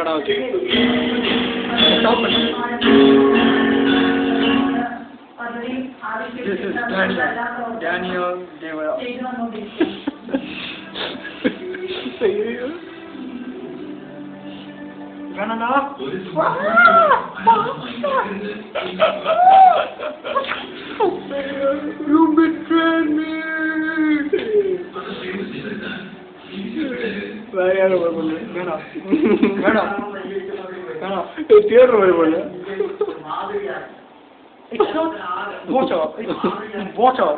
கடை வச்சு ஸ்டாப் பண்ணு. This is Daniel Devara. Ganana. You betrayed me. Where are you going? Gana. Gana. Gana. It's your way. It's not water. It's water.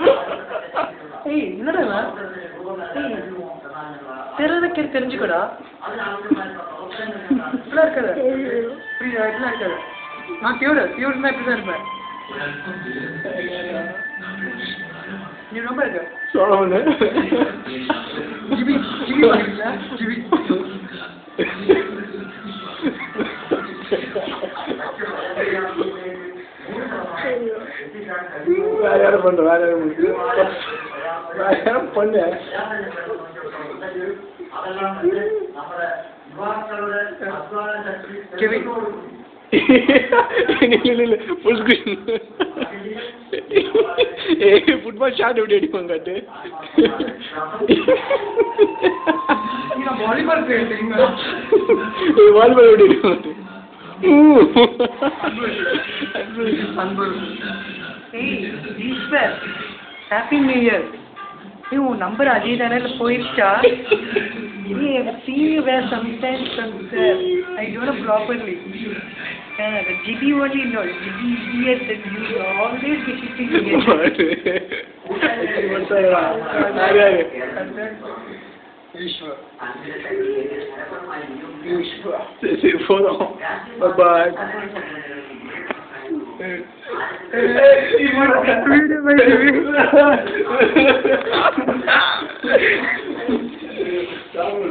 Hey, என்னடா இவன்? தெரியறதுக்கு தெரிஞ்சுக்கடா. இப்படிலாம் இருக்காது. புரியுதா? இப்படிலாம் இருக்காது. நான் பியூர்னா இப்படிதான் இருப்பேன். நீ ரொம்ப இருக்க. சொல்லுங்க. ஜிபி பண்ணிக்கல. ஜிபி. வேற யாரும் பண்ண ஃபுட்பால் ஷாட் எப்படி அடிப்பாங்கட்டு வாலிபால் வாலிபால் எப்படி அடிப்பாங்க Happy New Year. You number Ajay Daniel poircha. See you where sometimes I don't know properly. The GB only no. GB yes that you always be shifting here. Ishwa. See you for now. Bye bye. Hey,